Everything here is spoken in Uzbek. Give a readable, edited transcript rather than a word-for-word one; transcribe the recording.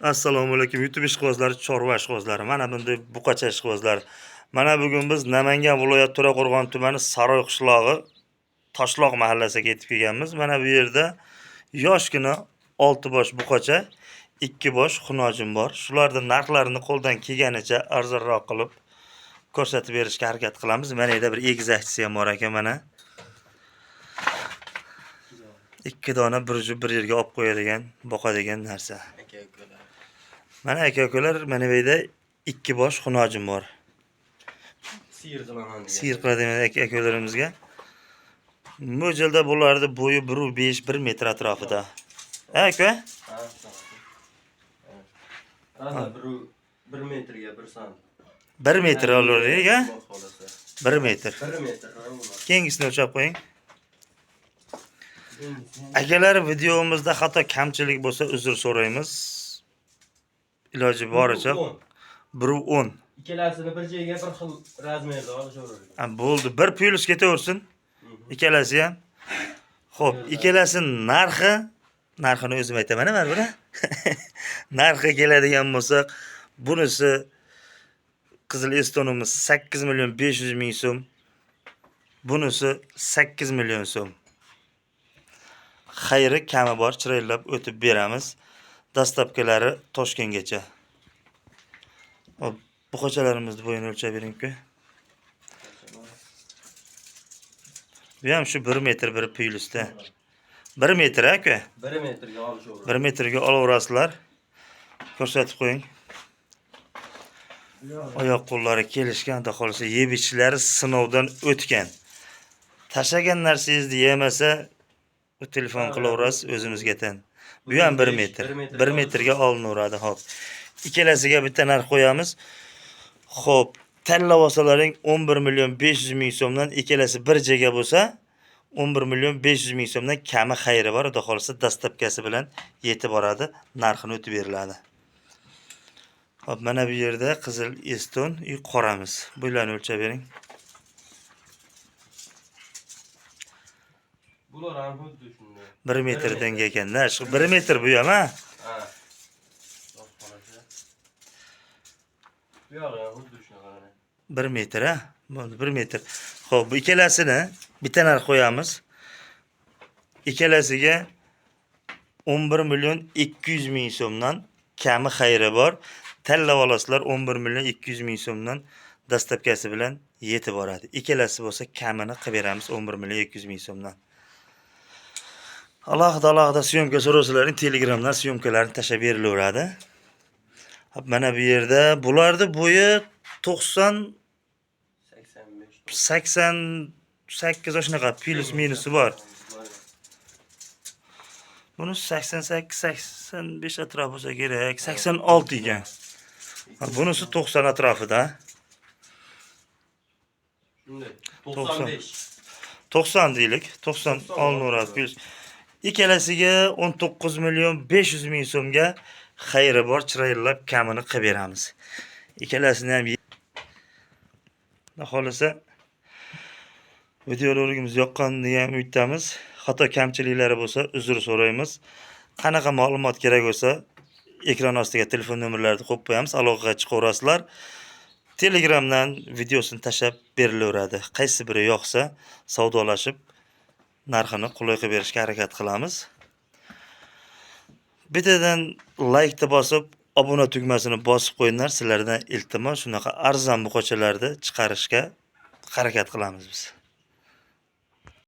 Assalomu alaykum YouTube ishqibozlari, chorva ishqibozlari. Mana bunday buqacha ishqibozlari. Mana bugun biz Namangan viloyati To'raqo'rg'on tumani Saroy qishlog'i Toshloq mahallasiga yetib kelganmiz. Mana bu yerda yoshgina 6 bosh buqacha, 2 bosh xunojim bor. Shularning narxlarini qo'ldan kelganicha arzonroq qilib ko'rsatib berishga harakat qilamiz. Mana yerda bir egizakchisi ham bor ekan mana. 2 dona bir yerga olib qo'yadigan, boqadigan narsa. Mana aka-ukalar, mana bu yerda 2 bosh xunojim bor. Siyir qiladigan aka-ukalarimizga. Mo'ljalda bularning bo'yi 1.5 1 metr atrofida. Aka? Ha, 1 metrga 1 sant. 1 metr olaverga? 1 metr. 1 metr. Kengisini o'lchab qo'ying. Akalar, videomizda xato kamchilik bo'lsa uzr so'raymiz. Iloji boricha 1.10. Ikkalasini bir joyga bir xil razmerda olishaveradi. Bo'ldi, bir plyus ketaversin. Ikkalasi ham. Xo'p, ikkalasining narxini o'zim aytaman, mana buni. Narxi keladigan bo'lsak, bunisi qizil estonimiz 8 million 500 ming so'm. Bunisi 8 million so'm. Xayri kami bor, chiroylab o'tib beramiz. Dastlabkilari Toshkentgacha. Hop, buqachalarimizni bo'yini o'lchab bering-ku. Bu ham shu 1 metr bir plyusda. 1 metr aka. 1 metrga olishaveradi. 1 metrga olaverasizlar. Ko'rsatib qo'ying. Oyoq qo'llari kelishgan, xudo xolisa yeb ichishlari sinovdan o'tgan. Tashagan narsangizni yemasa, telefon qilaverasiz o'zimizga tan. Bu ham 1 metr. 1 metrga olinaveradi, hop. Ikkalasiga bitta narx qo'yamiz. Xo'p, tanlab olsalaring 11 million 500 ming so'mdan, ikkalasi bir joyga bo'lsa 11 million 500 ming so'mdan kami xayri bor, xudo xolisa dastlabkasi bilan yetib boradi, narxini o'tib beriladi. Hop, mana bu yerda qizil eston, qoramiz. Bularni o'lchab bering. Bular ham xuddi shunday. 1 metrdan kelganda, shu 1 metr bu ham, ha? Ha. Bu yo'q, xuddi shunaqa. 1 metr, ha? Bo'ldi, 1 metr. Xo'p, bu ikkalasini bitta narx qo'yamiz. Ikkalasiga 11 million 200 ming so'mdan kami xayri bor. Tanlab olasizlar, 11 million 200 ming so'mdan dastlabkasi bilan yetib boradi. Ikkalasi bo'lsa kamini qilib beramiz 11 million 200 ming so'mdan. Alohida syomka so'rasalaring Telegramdan syomkalarni tashab berilaveradi. Hop, mana bu yerda bularning bo'yi 88 shunaqa plus minusi bor. Buni 88-85 atrof bo'lsa kerak, 86 ekan. Bunisi 90 atrofida. Shunday. 95. 90 deylik, 90 olinaveradi plus. Ikkalasiga 19 million 500 ming so'mga xayri bor, chiroylab kamini qilib beramiz. Ikkalasini ham xohlasa videolarimiz yoqqanini ham umiddamiz. Xato kamchiliklari bo'lsa uzr so'raymiz. Qanaqa ma'lumot kerak bo'lsa, ekran ostiga telefon nomerlarini qo'yib qo'yamiz, aloqaga chiqaverasizlar. Telegramdan videosini tashab berilaveradi. Qaysi biri yoqsa, savdolashib narxini qulay qilib berishga harakat qilamiz. Bittadan like bosib, obuna tugmasini bosib qo'yinglar. Sizlardan iltimos, shunaqa arzon buqachalarni chiqarishga harakat qilamiz biz.